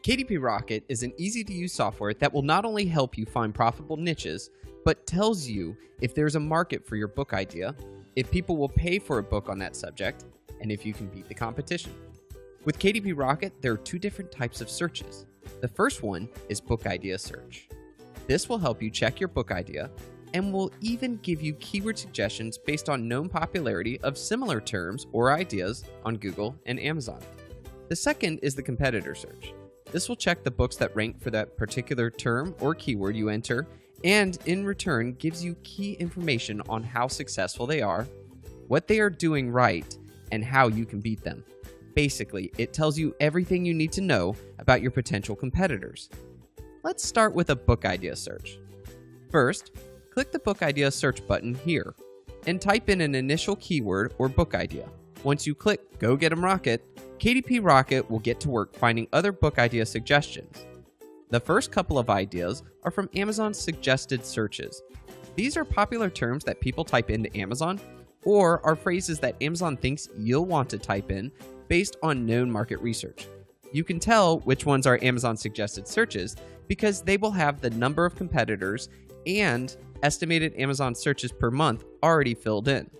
KDP Rocket is an easy-to-use software that will not only help you find profitable niches, but tells you if there's a market for your book idea, if people will pay for a book on that subject, and if you can beat the competition. With KDP Rocket, there are two different types of searches. The first one is Book Idea Search. This will help you check your book idea and will even give you keyword suggestions based on known popularity of similar terms or ideas on Google and Amazon. The second is the Competitor Search. This will check the books that rank for that particular term or keyword you enter, and in return gives you key information on how successful they are, what they are doing right, and how you can beat them. Basically, it tells you everything you need to know about your potential competitors. Let's start with a book idea search. First, click the book idea search button here and type in an initial keyword or book idea. Once you click Go Get 'em Rocket, KDP Rocket will get to work finding other book idea suggestions. The first couple of ideas are from Amazon's suggested searches. These are popular terms that people type into Amazon or are phrases that Amazon thinks you'll want to type in based on known market research. You can tell which ones are Amazon suggested searches because they will have the number of competitors and estimated Amazon searches per month already filled in.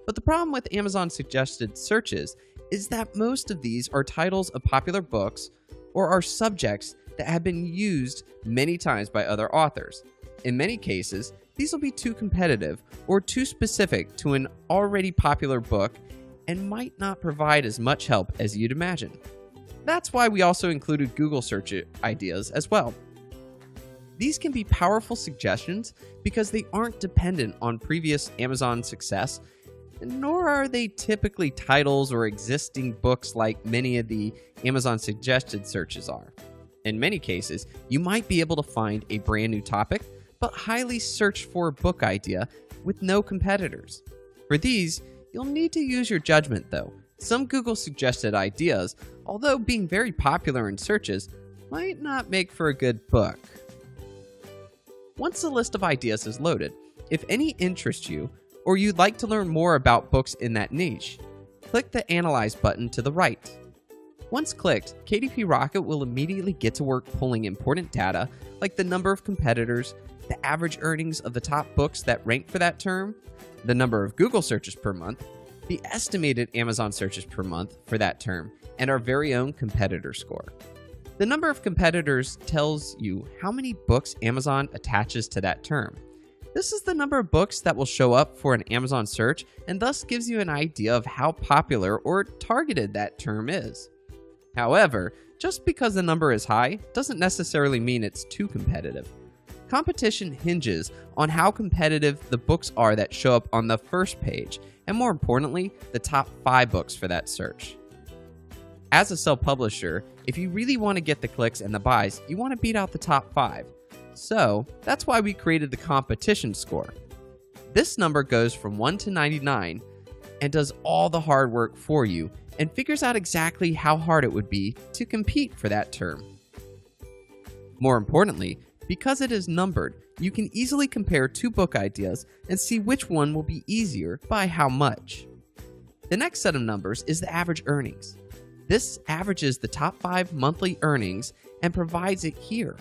But the problem with Amazon suggested searches is that most of these are titles of popular books or are subjects that have been used many times by other authors. In many cases, these will be too competitive or too specific to an already popular book and might not provide as much help as you'd imagine. That's why we also included Google search ideas as well. These can be powerful suggestions because they aren't dependent on previous Amazon success, nor are they typically titles or existing books like many of the Amazon suggested searches are. In many cases, you might be able to find a brand new topic, but highly searched for book idea with no competitors. For these, you'll need to use your judgment though. Some Google suggested ideas, although being very popular in searches, might not make for a good book. Once the list of ideas is loaded, if any interest you, or you'd like to learn more about books in that niche, click the Analyze button to the right. Once clicked, KDP Rocket will immediately get to work pulling important data like the number of competitors, the average earnings of the top books that rank for that term, the number of Google searches per month, the estimated Amazon searches per month for that term, and our very own competitor score. The number of competitors tells you how many books Amazon attaches to that term. This is the number of books that will show up for an Amazon search and thus gives you an idea of how popular or targeted that term is. However, just because the number is high doesn't necessarily mean it's too competitive. Competition hinges on how competitive the books are that show up on the first page, and more importantly, the top 5 books for that search. As a self-publisher, if you really want to get the clicks and the buys, you want to beat out the top 5. So that's why we created the competition score. This number goes from 1 to 99 and does all the hard work for you and figures out exactly how hard it would be to compete for that term. More importantly, because it is numbered, you can easily compare 2 book ideas and see which one will be easier by how much. The next set of numbers is the average earnings. This averages the top 5 monthly earnings and provides it here.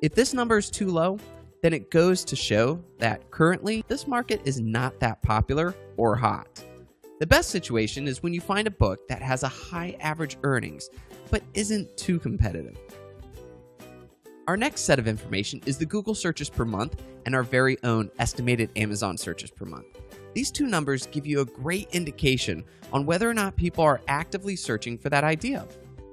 If this number is too low, then it goes to show that currently this market is not that popular or hot. The best situation is when you find a book that has a high average earnings, but isn't too competitive. Our next set of information is the Google searches per month and our very own estimated Amazon searches per month. These 2 numbers give you a great indication on whether or not people are actively searching for that idea.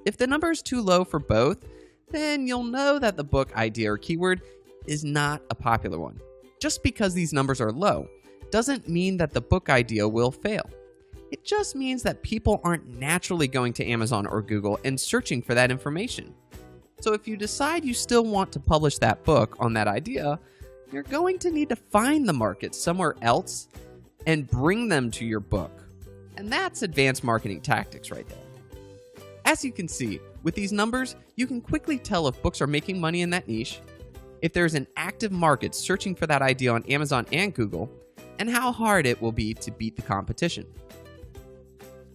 If the number is too low for both, then you'll know that the book idea or keyword is not a popular one. Just because these numbers are low doesn't mean that the book idea will fail. It just means that people aren't naturally going to Amazon or Google and searching for that information. So if you decide you still want to publish that book on that idea, you're going to need to find the market somewhere else and bring them to your book. And that's advanced marketing tactics right there. As you can see, with these numbers, you can quickly tell if books are making money in that niche, if there's an active market searching for that idea on Amazon and Google, and how hard it will be to beat the competition.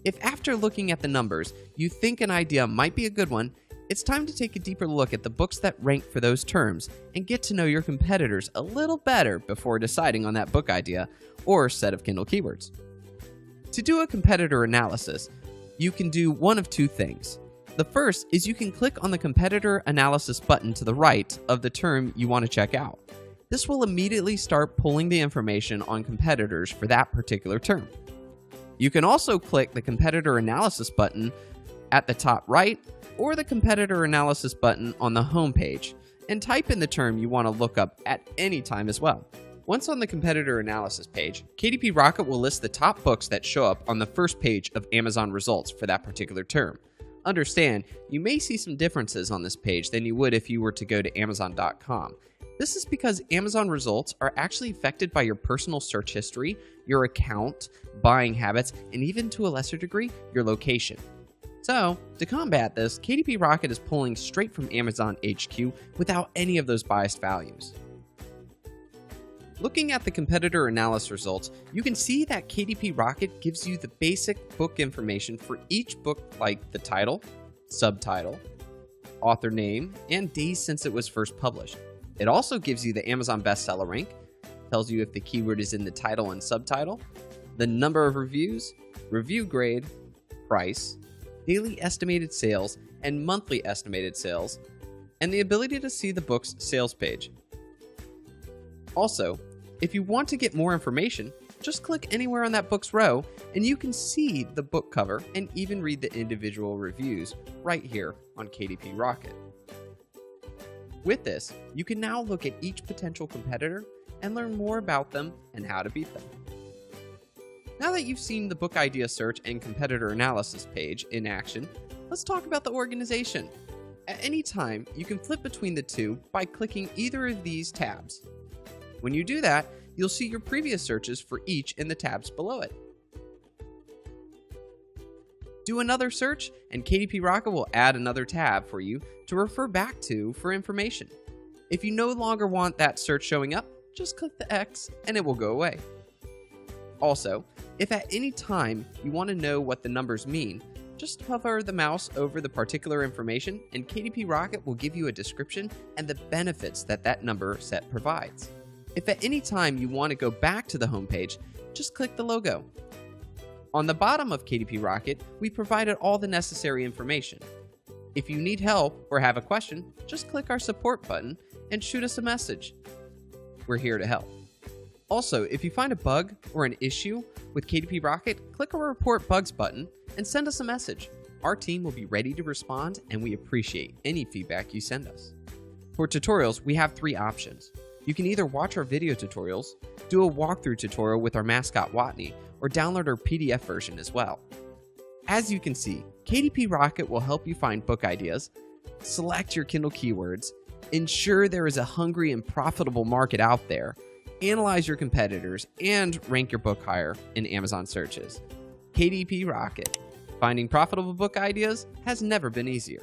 If after looking at the numbers, you think an idea might be a good one it's time to take a deeper look at the books that rank for those terms and get to know your competitors a little better before deciding on that book idea or set of Kindle keywords. To do a competitor analysis, you can do one of two things. The first is you can click on the competitor analysis button to the right of the term you want to check out. This will immediately start pulling the information on competitors for that particular term. You can also click the competitor analysis button at the top right or the competitor analysis button on the home page and type in the term you want to look up at any time as well. Once on the competitor analysis page, KDP Rocket will list the top books that show up on the first page of Amazon results for that particular term. Understand, you may see some differences on this page than you would if you were to go to Amazon.com. This is because Amazon results are actually affected by your personal search history, your account, buying habits, and even to a lesser degree, your location. So, to combat this, KDP Rocket is pulling straight from Amazon HQ without any of those biased values. Looking at the competitor analysis results, you can see that KDP Rocket gives you the basic book information for each book, like the title, subtitle, author name, and days since it was first published. It also gives you the Amazon bestseller rank, tells you if the keyword is in the title and subtitle, the number of reviews, review grade, price, daily estimated sales, and monthly estimated sales, and the ability to see the book's sales page. Also, if you want to get more information, just click anywhere on that book's row and you can see the book cover and even read the individual reviews right here on KDP Rocket. With this, you can now look at each potential competitor and learn more about them and how to beat them. Now that you've seen the book idea search and competitor analysis page in action, let's talk about the organization. At any time, you can flip between the two by clicking either of these tabs. When you do that, you'll see your previous searches for each in the tabs below it. Do another search, and KDP Rocket will add another tab for you to refer back to for information. If you no longer want that search showing up, just click the X and it will go away. Also, if at any time you want to know what the numbers mean, just hover the mouse over the particular information and KDP Rocket will give you a description and the benefits that that number set provides. If at any time you want to go back to the home page, just click the logo. On the bottom of KDP Rocket, we provided all the necessary information. If you need help or have a question, just click our support button and shoot us a message. We're here to help. Also, if you find a bug or an issue with KDP Rocket, click our report bugs button and send us a message. Our team will be ready to respond and we appreciate any feedback you send us. For tutorials, we have 3 options. You can either watch our video tutorials, do a walkthrough tutorial with our mascot Watney, or download our PDF version as well. As you can see, KDP Rocket will help you find book ideas, select your Kindle keywords, ensure there is a hungry and profitable market out there, analyze your competitors, and rank your book higher in Amazon searches. KDP Rocket. Finding profitable book ideas has never been easier.